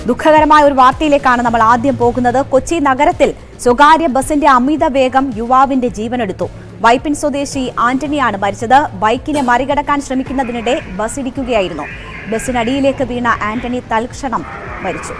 ദുഃഖകരമായ ഒരു വാർത്തയിലേക്കാണ് നമ്മൾ ആദ്യം പോകുന്നത്. കൊച്ചി നഗരത്തിൽ സ്വകാര്യ ബസിന്റെ അമിത വേഗം യുവാവിന്റെ ജീവനെടുത്തു. വൈപ്പിൻ സ്വദേശി ആന്റണിയാണ് മരിച്ചത്. ബൈക്കിനെ മറികടക്കാൻ ശ്രമിക്കുന്നതിനിടെ ബസ് ഇടിക്കുകയായിരുന്നു. ബസിനടിയിലേക്ക് വീണ ആന്റണി തൽക്ഷണം മരിച്ചു.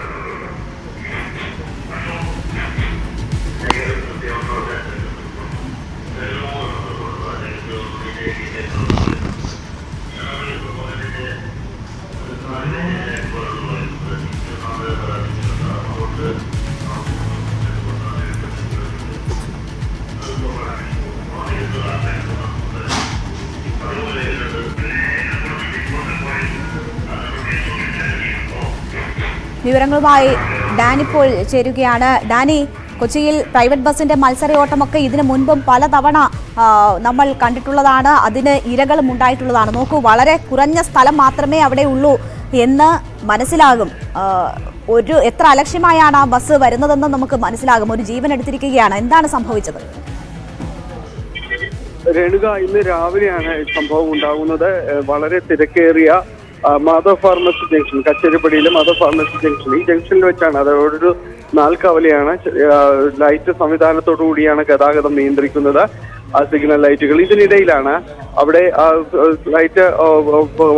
വിവരങ്ങളുമായി ഡാനി ഇപ്പോൾ ചേരുകയാണ്. ഡാനി, കൊച്ചിയിൽ പ്രൈവറ്റ് ബസിന്റെ മത്സരയോട്ടമൊക്കെ ഇതിനു മുൻപും പലതവണ നമ്മൾ കണ്ടിട്ടുള്ളതാണ്. അതിന് ഇരകളും ഉണ്ടായിട്ടുള്ളതാണ്. നോക്കൂ, വളരെ കുറഞ്ഞ സ്ഥലം മാത്രമേ അവിടെ ഉള്ളൂ എന്ന് മനസ്സിലാകും. എത്ര അലക്ഷ്യമായാണ് ആ ബസ് വരുന്നതെന്ന് നമുക്ക് മനസ്സിലാകും. ഒരു ജീവൻ എടുത്തിരിക്കുകയാണ്. എന്താണ് സംഭവിച്ചത്? രേണുക, ഇന്ന് രാവിലെയാണ് സംഭവം ഉണ്ടാകുന്നത്. വളരെ തിരക്കേറിയ മാധവ് ഫാർമസി ജംഗ്ഷൻ, കച്ചേരിപ്പടിയിലെ മാധവ് ഫാർമസി ജംഗ്ഷൻ, ഈ ജംഗ്ഷനിൽ വെച്ചാണ്. അതോടൊരു നാൽക്കവലയാണ്. ലൈറ്റ് സംവിധാനത്തോടു കൂടിയാണ് ഗതാഗതം നിയന്ത്രിക്കുന്നത്, സിഗ്നൽ ലൈറ്റുകൾ. ഇതിനിടയിലാണ് അവിടെ ലൈറ്റ്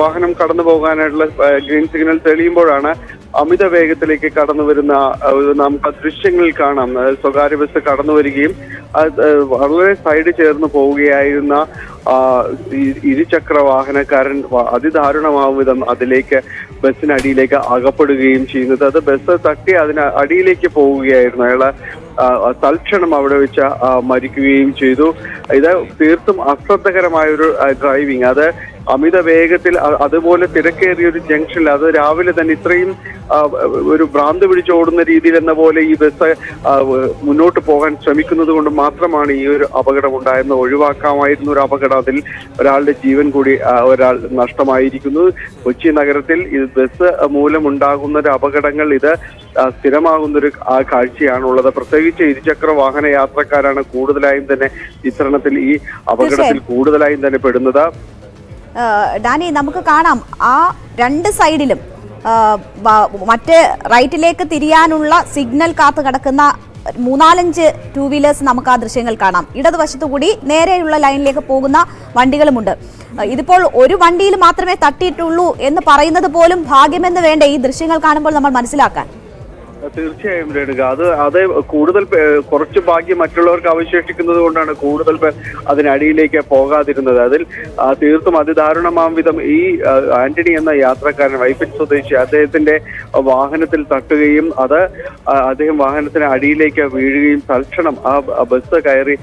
വാഹനം കടന്നു പോകാനായിട്ടുള്ള ഗ്രീൻ സിഗ്നൽ തെളിയുമ്പോഴാണ് അമിത വേഗത്തിലേക്ക് കടന്നു വരുന്ന നമുക്ക് ദൃശ്യങ്ങളിൽ കാണാം. സ്വകാര്യ ബസ് കടന്നു വരികയും വളരെ സൈഡ് ചേർന്ന് പോവുകയായിരുന്ന ഇരുചക്ര വാഹനക്കാരൻ അതിദാരുണമാവും വിധം അതിലേക്ക് ബസ്സിനടിയിലേക്ക് അകപ്പെടുകയും ചെയ്യുന്നത്. അത് ബസ് തട്ടി അതിന് അടിയിലേക്ക് പോവുകയായിരുന്നു. അയാള് തൽക്ഷണം അവിടെ വെച്ച് മരിക്കുകയും ചെയ്തു. ഇത് തീർത്തും അശ്രദ്ധകരമായൊരു ഡ്രൈവിംഗ്. അത് അമിത വേഗത്തിൽ, അതുപോലെ തിരക്കേറിയ ഒരു ജംഗ്ഷനിൽ, അത് രാവിലെ തന്നെ ഇത്രയും ഒരു ഭ്രാന്ത് പിടിച്ചോടുന്ന രീതിയിൽ എന്ന പോലെ ഈ ബസ് മുന്നോട്ട് പോകാൻ ശ്രമിക്കുന്നത് കൊണ്ട് മാത്രമാണ് ഈ ഒരു അപകടം ഉണ്ടായെന്ന്. ഒഴിവാക്കാമായിരുന്ന ഒരു അപകടം, അതിൽ ഒരാളുടെ ജീവൻ കൂടി ഒരാൾ നഷ്ടമായിരിക്കുന്നു. കൊച്ചി നഗരത്തിൽ ഈ ബസ് മൂലമുണ്ടാകുന്ന ഒരു അപകടങ്ങൾ ഇത് സ്ഥിരമാകുന്നൊരു കാഴ്ചയാണുള്ളത്. പ്രത്യേകിച്ച് ഇരുചക്ര വാഹന യാത്രക്കാരാണ് കൂടുതലായും തന്നെ ചിത്രണത്തിൽ ഈ അപകടത്തിൽ കൂടുതലായും തന്നെ പെടുന്നത്. ഡാനി, നമുക്ക് കാണാം ആ രണ്ട് സൈഡിലും മറ്റേ റൈറ്റിലേക്ക് തിരിയാനുള്ള സിഗ്നൽ കാത്തു കിടക്കുന്ന 3-4 ടൂ വീലേഴ്സ് നമുക്ക് ആ ദൃശ്യങ്ങൾ കാണാം. ഇടതുവശത്തു കൂടി നേരെയുള്ള ലൈനിലേക്ക് പോകുന്ന വണ്ടികളുമുണ്ട്. ഇതിപ്പോൾ ഒരു വണ്ടിയിൽ മാത്രമേ തട്ടിയിട്ടുള്ളൂ എന്ന് പറയുന്നത് പോലും ഭാഗ്യമെന്ന് വേണ്ട ഈ ദൃശ്യങ്ങൾ കാണുമ്പോൾ നമ്മൾ മനസ്സിലാക്കാൻ. തീർച്ചയായും രേണുക, അത് കൂടുതൽ കുറച്ച് ഭാഗ്യം മറ്റുള്ളവർക്ക് അവശേഷിക്കുന്നത് കൊണ്ടാണ് കൂടുതൽ പേർ അതിനടിയിലേക്ക് പോകാതിരുന്നത്. അതിൽ തീർത്തും അതിദാരുണമാം വിധം ഈ ആന്റണി എന്ന യാത്രക്കാരൻ, വൈപ്പിൻ സ്വദേശി, അദ്ദേഹത്തിന്റെ വാഹനത്തിൽ തട്ടുകയും അദ്ദേഹം വാഹനത്തിന് അടിയിലേക്ക് വീഴുകയും തൽക്ഷണം ആ ബസ് കയറി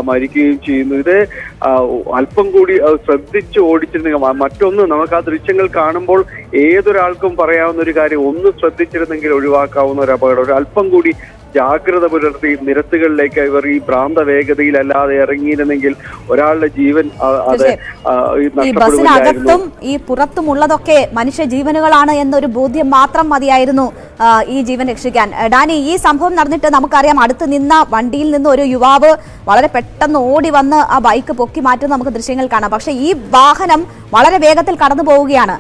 മരിക്കുകയും ചെയ്യുന്നു. ഇത് അല്പം കൂടി ശ്രദ്ധിച്ച് ഓടിച്ചിരുന്നെങ്കിൽ, മറ്റൊന്ന് നമുക്ക് ആ ദൃശ്യങ്ങൾ കാണുമ്പോൾ ഏതൊരാൾക്കും പറയാവുന്ന ഒരു കാര്യം, ഒന്ന് ശ്രദ്ധിച്ചിരുന്നെങ്കിൽ ഒഴിവാക്കാവുന്ന ഒരു അപകടം. ഒരു അല്പം കൂടി ജാഗ്രത പുലർത്തി നിരത്തുകളിലേക്ക് ഇവർ ഈ ഭ്രാന്ത വേഗതയിലല്ലാതെ ഇറങ്ങിയിരുന്നെങ്കിൽ ഒരാളുടെ ജീവൻ ഈ ബസ്സിനകത്തും ഈ പുറത്തുമുള്ളതൊക്കെ മനുഷ്യ ജീവനുകളാണ് എന്നൊരു ബോധ്യം മാത്രം മതിയായിരുന്നു ഈ ജീവൻ രക്ഷിക്കാൻ. ഡാനി, ഈ സംഭവം നടന്നിട്ട് നമുക്കറിയാം, അടുത്ത് നിന്ന വണ്ടിയിൽ നിന്ന് ഒരു യുവാവ് വളരെ പെട്ടെന്ന് ഓടി വന്ന് ആ ബൈക്ക് പൊക്കി മാറ്റുന്ന നമുക്ക് ദൃശ്യങ്ങൾ കാണാം. പക്ഷെ ഈ വാഹനം വളരെ വേഗത്തിൽ കടന്നു പോവുകയാണ്.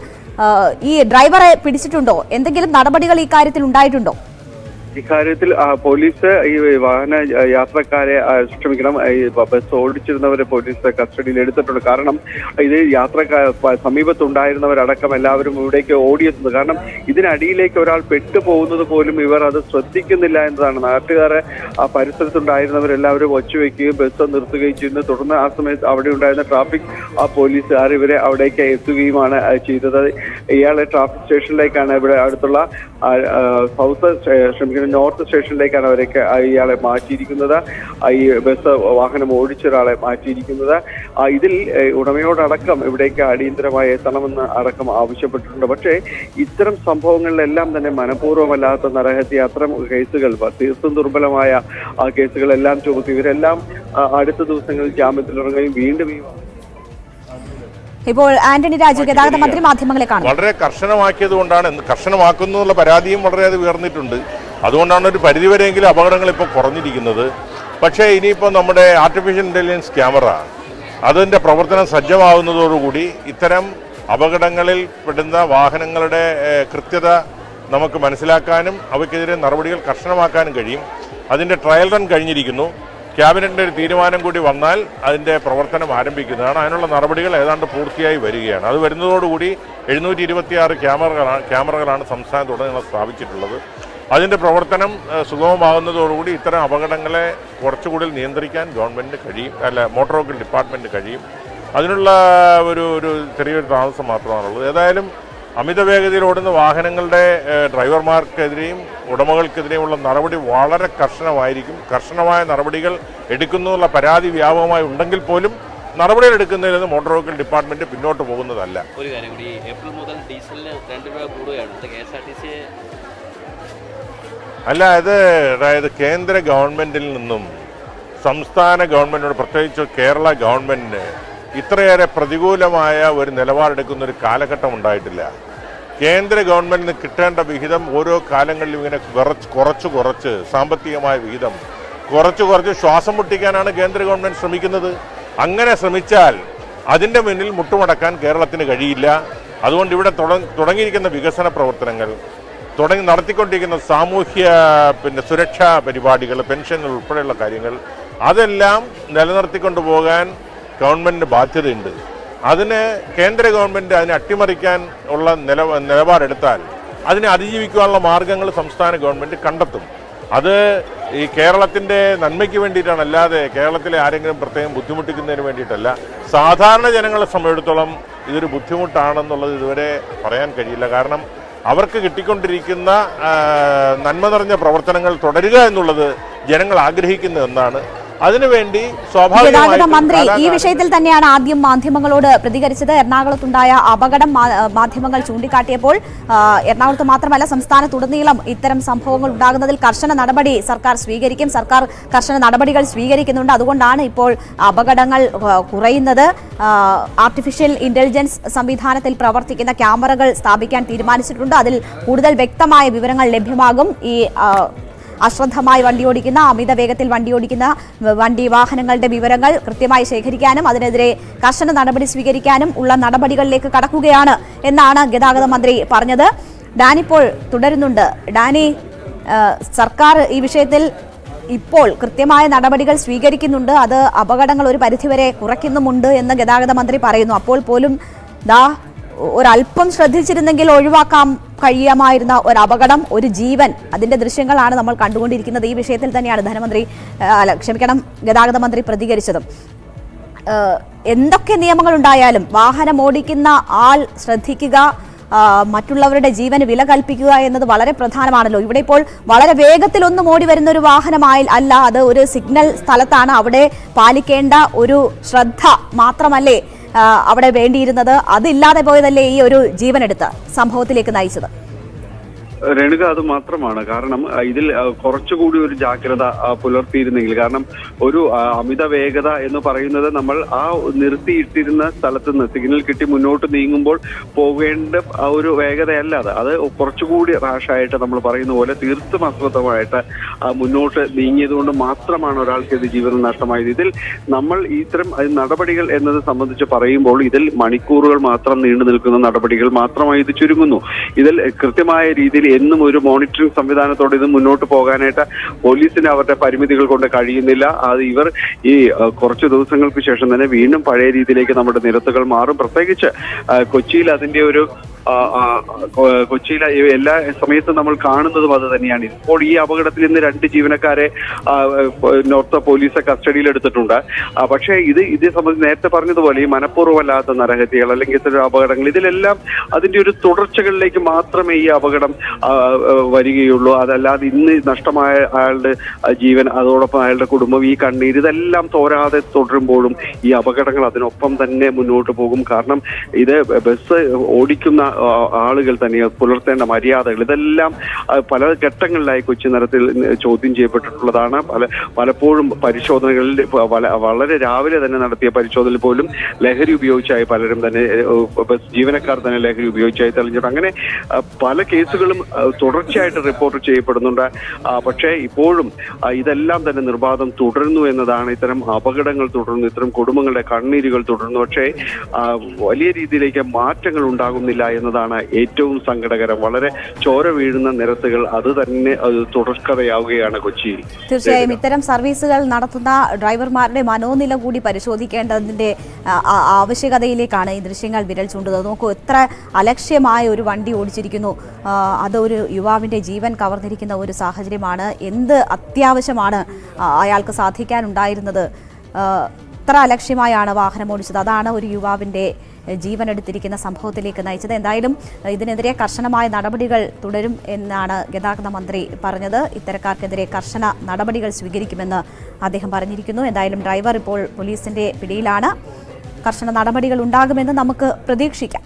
ഈ ഡ്രൈവറെ പിടിച്ചിട്ടുണ്ടോ? എന്തെങ്കിലും നടപടികൾ ഈ കാര്യത്തിൽ ഉണ്ടായിട്ടുണ്ടോ? ഇക്കാര്യത്തിൽ പോലീസ് ഈ വാഹന യാത്രക്കാരെ ഈ ബസ് ഓടിച്ചിരുന്നവരെ പോലീസ് കസ്റ്റഡിയിൽ എടുത്തിട്ടുണ്ട്. കാരണം ഇത് സമീപത്തുണ്ടായിരുന്നവരടക്കം എല്ലാവരും ഇവിടേക്ക് ഓടിയെത്തുന്നത്. കാരണം ഇതിനടിയിലേക്ക് ഒരാൾ പെട്ടുപോകുന്നത് പോലും ഇവർ അത് ശ്രദ്ധിക്കുന്നില്ല എന്നതാണ്. നാട്ടുകാരെ ആ പരിസരത്തുണ്ടായിരുന്നവരെല്ലാവരും ഒച്ചവെക്കുകയും ബസ് നിർത്തുകയും ചെയ്യുന്നു. തുടർന്ന് ആ സമയത്ത് അവിടെ ഉണ്ടായിരുന്ന ട്രാഫിക് പോലീസുകാർ ഇവരെ അവിടേക്ക് എത്തുകയുമാണ് ചെയ്തത്. ഇയാളെ ട്രാഫിക് സ്റ്റേഷനിലേക്കാണ് ഇവിടെ അടുത്തുള്ള നോർത്ത് സ്റ്റേഷനിലേക്കാണ് അവരൊക്കെ ഇയാളെ മാറ്റിയിരിക്കുന്നത്. ഈ ബസ് വാഹനം ഓടിച്ച ഒരാളെ മാറ്റിയിരിക്കുന്നത്. ഇതിൽ ഉടമയോടടക്കം ഇവിടേക്ക് അടിയന്തരമായി എത്തണമെന്ന് അടക്കം ആവശ്യപ്പെട്ടിട്ടുണ്ട്. പക്ഷേ ഇത്തരം സംഭവങ്ങളിലെല്ലാം തന്നെ മനഃപൂർവ്വമല്ലാത്ത നരഹത്യ, അത്തരം കേസുകൾ, തീർത്തും ദുർബലമായ കേസുകളെല്ലാം ചുമത്തി ഇവരെല്ലാം അടുത്ത ദിവസങ്ങളിൽ ജാമ്യത്തിലിറങ്ങുകയും വീണ്ടും ഇപ്പോൾ ആന്റണി രാജു ഗതാഗത മന്ത്രി മാധ്യമങ്ങളെ കാണും. വളരെ കർശനമാക്കിയത് കൊണ്ടാണ്, കർശനമാക്കുന്നു എന്നുള്ള പരാതിയും വളരെയധികം ഉയർന്നിട്ടുണ്ട്. അതുകൊണ്ടാണ് ഒരു പരിധിവരെയെങ്കിലും അപകടങ്ങൾ ഇപ്പോൾ കുറഞ്ഞിരിക്കുന്നത്. പക്ഷേ ഇനിയിപ്പോൾ നമ്മുടെ ആർട്ടിഫിഷ്യൽ ഇൻ്റലിജൻസ് ക്യാമറ അതിൻ്റെ പ്രവർത്തനം സജ്ജമാവുന്നതോടുകൂടി ഇത്തരം അപകടങ്ങളിൽ പെടുന്ന വാഹനങ്ങളുടെ കൃത്യത നമുക്ക് മനസ്സിലാക്കാനും അവയ്ക്കെതിരെ നടപടികൾ കർശനമാക്കാനും കഴിയും. അതിൻ്റെ ട്രയൽ റൺ കഴിഞ്ഞിരിക്കുന്നു. ക്യാബിനറ്റിൻ്റെ ഒരു തീരുമാനം കൂടി വന്നാൽ അതിൻ്റെ പ്രവർത്തനം ആരംഭിക്കുന്നതാണ്. അതിനുള്ള നടപടികൾ ഏതാണ്ട് പൂർത്തിയായി വരികയാണ്. അത് വരുന്നതോടുകൂടി 726 ക്യാമറകളാണ് സംസ്ഥാനത്തുടനീളം സ്ഥാപിച്ചിട്ടുള്ളത്. അതിൻ്റെ പ്രവർത്തനം സുഗമമാകുന്നതോടുകൂടി ഇത്തരം അപകടങ്ങളെ കുറച്ചുകൂടി നിയന്ത്രിക്കാൻ ഗവൺമെൻറ്റിന് കഴിയും, മോട്ടോർ വെഹിക്കിൾ ഡിപ്പാർട്ട്മെൻറ്റിന് കഴിയും. അതിനുള്ള ഒരു ചെറിയൊരു താമസം മാത്രമാണുള്ളത്. ഏതായാലും അമിത വേഗതയിൽ ഓടുന്ന വാഹനങ്ങളുടെ ഡ്രൈവർമാർക്കെതിരെയും ഉടമകൾക്കെതിരെയുമുള്ള നടപടി വളരെ കർശനമായിരിക്കും. കർശനമായ നടപടികൾ എടുക്കുന്നുള്ള പരാതി വ്യാപകമായി ഉണ്ടെങ്കിൽ പോലും നടപടികൾ എടുക്കുന്നതിൽ നിന്ന് മോട്ടോർ വെഹിക്കിൾ ഡിപ്പാർട്ട്മെന്റ് പിന്നോട്ട് പോകുന്നതല്ല. ഒരു കാര്യം കൂടി, ഏപ്രിൽ മുതൽ ഡീസലിന് 2 രൂപ കൂടുകയാണ്. KSRTC അല്ല, അതായത് കേന്ദ്ര ഗവൺമെന്റിൽ നിന്നും സംസ്ഥാന ഗവൺമെന്റിനോട്, പ്രത്യേകിച്ച് കേരള ഗവൺമെന്റിന് ഇത്രയേറെ പ്രതികൂലമായ ഒരു നിലപാടെടുക്കുന്ന ഒരു കാലഘട്ടം ഉണ്ടായിട്ടില്ല. കേന്ദ്ര ഗവൺമെന്റിന് കിട്ടേണ്ട വിഹിതം ഓരോ കാലങ്ങളിലും ഇങ്ങനെ കുറച്ച് സാമ്പത്തികമായ വിഹിതം കുറച്ച് ശ്വാസം മുട്ടിക്കാനാണ് കേന്ദ്ര ഗവൺമെന്റ് ശ്രമിക്കുന്നത്. അങ്ങനെ ശ്രമിച്ചാൽ അതിൻ്റെ മുന്നിൽ മുട്ടുമടക്കാൻ കേരളത്തിന് കഴിയില്ല. അതുകൊണ്ട് ഇവിടെ തുടങ്ങിയിരിക്കുന്ന വികസന പ്രവർത്തനങ്ങൾ, നടത്തിക്കൊണ്ടിരിക്കുന്ന സാമൂഹ്യ സുരക്ഷാ പരിപാടികൾ, പെൻഷനുകൾ ഉൾപ്പെടെയുള്ള കാര്യങ്ങൾ, അതെല്ലാം നിലനിർത്തിക്കൊണ്ടു പോകാൻ ഗവൺമെന്റിന് ബാധ്യതയുണ്ട്. അതിന് കേന്ദ്ര ഗവൺമെന്റ് അതിനെ അട്ടിമറിക്കാൻ ഉള്ള നിലപാടെടുത്താൽ അതിനെ അതിജീവിക്കാനുള്ള മാർഗങ്ങൾ സംസ്ഥാന ഗവൺമെന്റ് കണ്ടെത്തും. അത് ഈ കേരളത്തിൻ്റെ നന്മയ്ക്ക് വേണ്ടിയിട്ടാണ്, അല്ലാതെ കേരളത്തിലെ ആരെങ്കിലും പ്രത്യേകം ബുദ്ധിമുട്ടിക്കുന്നതിന് വേണ്ടിയിട്ടല്ല. സാധാരണ ജനങ്ങളെ സംബന്ധിച്ചിടത്തോളം ഇതൊരു ബുദ്ധിമുട്ടാണെന്നുള്ളത് ഇതുവരെ പറയാൻ കഴിയില്ല. കാരണം അവർക്ക് കിട്ടിക്കൊണ്ടിരിക്കുന്ന നന്മ നിറഞ്ഞ പ്രവർത്തനങ്ങൾ തുടരുക എന്നുള്ളത് ജനങ്ങൾ ആഗ്രഹിക്കുന്ന ഒന്നാണ്. അതിനുവേണ്ടി ഗതാഗത മന്ത്രി ഈ വിഷയത്തിൽ തന്നെയാണ് ആദ്യം മാധ്യമങ്ങളോട് പ്രതികരിച്ചത്. എറണാകുളത്തുണ്ടായ അപകടം മാധ്യമങ്ങൾ ചൂണ്ടിക്കാട്ടിയപ്പോൾ എറണാകുളത്ത് മാത്രമല്ല സംസ്ഥാനത്തുടനീളം ഇത്തരം സംഭവങ്ങൾ ഉണ്ടാകുന്നതിൽ കർശന നടപടി സർക്കാർ സ്വീകരിക്കും, സർക്കാർ കർശന നടപടികൾ സ്വീകരിക്കുന്നുണ്ട്. അതുകൊണ്ടാണ് ഇപ്പോൾ അപകടങ്ങൾ കുറയുന്നത്. ആർട്ടിഫിഷ്യൽ ഇന്റലിജൻസ് സംവിധാനത്തിൽ പ്രവർത്തിക്കുന്ന ക്യാമറകൾ സ്ഥാപിക്കാൻ തീരുമാനിച്ചിട്ടുണ്ട്. അതിൽ കൂടുതൽ വ്യക്തമായ വിവരങ്ങൾ ലഭ്യമാകും. ഈ അശ്രദ്ധമായി വണ്ടിയോടിക്കുന്ന, അമിത വേഗത്തിൽ വണ്ടിയോടിക്കുന്ന വാഹനങ്ങളുടെ വിവരങ്ങൾ കൃത്യമായി ശേഖരിക്കാനും അതിനെതിരെ കർശന നടപടി സ്വീകരിക്കാനും ഉള്ള നടപടികളിലേക്ക് കടക്കുകയാണ് എന്നാണ് ഗതാഗത മന്ത്രി പറഞ്ഞത്. ഡാനി ഇപ്പോൾ തുടരുന്നുണ്ട്. ഡാനി, സർക്കാർ ഈ വിഷയത്തിൽ ഇപ്പോൾ കൃത്യമായ നടപടികൾ സ്വീകരിക്കുന്നുണ്ട്, അത് അപകടങ്ങൾ ഒരു പരിധിവരെ കുറയ്ക്കുന്നുമുണ്ട് എന്ന് ഗതാഗത മന്ത്രി പറയുന്നു. അപ്പോൾ പോലും ഒരല്പം ശ്രദ്ധിച്ചിരുന്നെങ്കിൽ ഒഴിവാക്കാൻ കഴിയാമായിരുന്ന ഒരു അപകടം, ഒരു ജീവൻ, അതിന്റെ ദൃശ്യങ്ങളാണ് നമ്മൾ കണ്ടുകൊണ്ടിരിക്കുന്നത്. ഈ വിഷയത്തിൽ തന്നെയാണ് ഗതാഗത മന്ത്രി പ്രതികരിച്ചതും. എന്തൊക്കെ നിയമങ്ങൾ ഉണ്ടായാലും വാഹനം ഓടിക്കുന്ന ആൾ ശ്രദ്ധിക്കുക, മറ്റുള്ളവരുടെ ജീവന് വില കൽപ്പിക്കുക എന്നത് വളരെ പ്രധാനമാണല്ലോ. ഇവിടെ ഇപ്പോൾ വളരെ വേഗത്തിലൊന്നും ഓടി വരുന്ന ഒരു വാഹനമായി അല്ല, അത് ഒരു സിഗ്നൽ സ്ഥലത്താണ്. അവിടെ പാലിക്കേണ്ട ഒരു ശ്രദ്ധ മാത്രമല്ലേ അവിടെ വേണ്ടിയിരുന്നത്? അതില്ലാതെ പോയതല്ലേ ഈ ഒരു ജീവനെടുത്ത സംഭവത്തിലേക്ക് നയിച്ചത്? രേണുക, അത് മാത്രമാണ് കാരണം. ഇതിൽ കുറച്ചുകൂടി ഒരു ജാഗ്രത പുലർത്തിയിരുന്നെങ്കിൽ, കാരണം ഒരു അമിത വേഗത എന്ന് പറയുന്നത് നമ്മൾ ആ നിർത്തിയിട്ടിരുന്ന സ്ഥലത്ത് നിന്ന് സിഗ്നൽ കിട്ടി മുന്നോട്ട് നീങ്ങുമ്പോൾ പോകേണ്ട ഒരു വേഗതയല്ല അത് കുറച്ചുകൂടി റാഷായിട്ട് നമ്മൾ പറയുന്ന പോലെ തീർത്തും അശ്രദ്ധമായിട്ട് മുന്നോട്ട് നീങ്ങിയത് കൊണ്ട് മാത്രമാണ് ഒരാൾക്ക് ഇത് ജീവൻ നഷ്ടമായത്. ഇതിൽ നമ്മൾ ഇത്തരം നടപടികൾ എന്നത് സംബന്ധിച്ച് പറയുമ്പോൾ ഇതിൽ മണിക്കൂറുകൾ മാത്രം നീണ്ടു നിൽക്കുന്ന നടപടികൾ മാത്രമായി ഇത് ചുരുങ്ങുന്നു. ഇതിൽ കൃത്യമായ രീതിയിൽ എന്നും ഒരു മോണിറ്ററിംഗ് സംവിധാനത്തോടെ ഇത് മുന്നോട്ട് പോകാനായിട്ട് പോലീസിന് അവരുടെ പരിമിതികൾ കൊണ്ട് കഴിയുന്നില്ല. അത് ഇവർ ഈ കുറച്ച് ദിവസങ്ങൾക്ക് ശേഷം തന്നെ വീണ്ടും പഴയ രീതിയിലേക്ക് നമ്മുടെ നിരത്തുകൾ മാറും. പ്രത്യേകിച്ച് കൊച്ചിയിൽ അതിന്റെ ഒരു കൊച്ചിയിലെ എല്ലാ സമയത്തും നമ്മൾ കാണുന്നതും അത് തന്നെയാണ്. ഇപ്പോൾ ഈ അപകടത്തിൽ ഇന്ന് 2 ജീവനക്കാരെ നോർത്ത് പോലീസ് കസ്റ്റഡിയിലെടുത്തിട്ടുണ്ട്. പക്ഷേ ഇതേ സംബന്ധിച്ച് നേരത്തെ പറഞ്ഞതുപോലെ ഈ മനഃപൂർവ്വമല്ലാത്ത നരഹത്യകൾ അല്ലെങ്കിൽ ഇത്തരം അപകടങ്ങൾ, ഇതിലെല്ലാം അതിന്റെ ഒരു തുടർച്ചകളിലേക്ക് മാത്രമേ ഈ അപകടം വരികയുള്ളൂ. അതല്ലാതെ ഇന്ന് നഷ്ടമായ അയാളുടെ ജീവൻ, അതോടൊപ്പം അയാളുടെ കുടുംബം, ഈ കണ്ണീര്, ഇതെല്ലാം തോരാതെ തുടരുമ്പോഴും ഈ അപകടങ്ങൾ അതിനൊപ്പം തന്നെ മുന്നോട്ട് പോകും. കാരണം ഇത് ബസ് ഓടിക്കുന്ന ആളുകൾ തന്നെ പുലർത്തേണ്ട മര്യാദകൾ, ഇതെല്ലാം പല ഘട്ടങ്ങളിലായി കൊച്ചി നഗരത്തിൽ ചോദ്യം ചെയ്യപ്പെട്ടിട്ടുള്ളതാണ്. പലപ്പോഴും പരിശോധനകളിൽ വളരെ രാവിലെ തന്നെ നടത്തിയ പരിശോധനയിൽ പോലും ലഹരി ഉപയോഗിച്ചായി പലരും തന്നെ ബസ് ജീവനക്കാർ തന്നെ ലഹരി ഉപയോഗിച്ചായി തെളിഞ്ഞിട്ട് അങ്ങനെ പല കേസുകളും തുടർച്ചയായിട്ട് റിപ്പോർട്ട് ചെയ്യപ്പെടുന്നുണ്ട്. പക്ഷേ ഇപ്പോഴും ഇതെല്ലാം തന്നെ നിർബാധം തുടരുന്നു എന്നതാണ്. ഇത്തരം അപകടങ്ങൾ തുടരുന്നു, ഇത്തരം കുടുംബങ്ങളുടെ കണ്ണീരുകൾ തുടരുന്നു. പക്ഷേ വലിയ രീതിയിലേക്ക് മാറ്റങ്ങൾ ഉണ്ടാകുന്നില്ല എന്നതാണ് ഏറ്റവും സങ്കടകരം. വളരെ ചോര വീഴുന്ന നിരത്തുകൾ അത് തന്നെ തുടർക്കഥയാവുകയാണ് കൊച്ചിയിൽ. തീർച്ചയായും ഇത്തരം സർവീസുകൾ നടത്തുന്ന ഡ്രൈവർമാരുടെ മനോനില കൂടി പരിശോധിക്കേണ്ടതിന്റെ ആവശ്യകതയിലേക്കാണ് ഈ ദൃശ്യങ്ങൾ വിരൽ ചൂണ്ടുന്നത്. നോക്കൂ, എത്ര അലക്ഷ്യമായ ഒരു വണ്ടി ഓടിച്ചിരിക്കുന്നു. അതൊരു യുവാവിന്റെ ജീവൻ കവർന്നിരിക്കുന്ന ഒരു സാഹചര്യമാണ്. എന്ത് അത്യാവശ്യമാണ് അയാൾക്ക് സാധിക്കാനുണ്ടായിരുന്നത്? എത്ര അലക്ഷ്യമായാണ് വാഹനം ഓടിച്ചത്. അതാണ് ഒരു യുവാവിന്റെ ജീവൻ എടുത്തിരിക്കുന്ന സംഭവത്തിലേക്ക് നയിച്ചത്. എന്തായാലും ഇതിനെതിരെ കർശനമായ നടപടികൾ തുടരും എന്നാണ് ഗതാഗത മന്ത്രി പറഞ്ഞത്. ഇത്തരക്കാർക്കെതിരെ കർശന നടപടികൾ സ്വീകരിക്കുമെന്ന് അദ്ദേഹം പറഞ്ഞിരിക്കുന്നു. എന്തായാലും ഡ്രൈവർ ഇപ്പോൾ പോലീസിന്റെ പിടിയിലാണ്. കർശന നടപടികൾ ഉണ്ടാകുമെന്ന് നമുക്ക് പ്രതീക്ഷിക്കാം.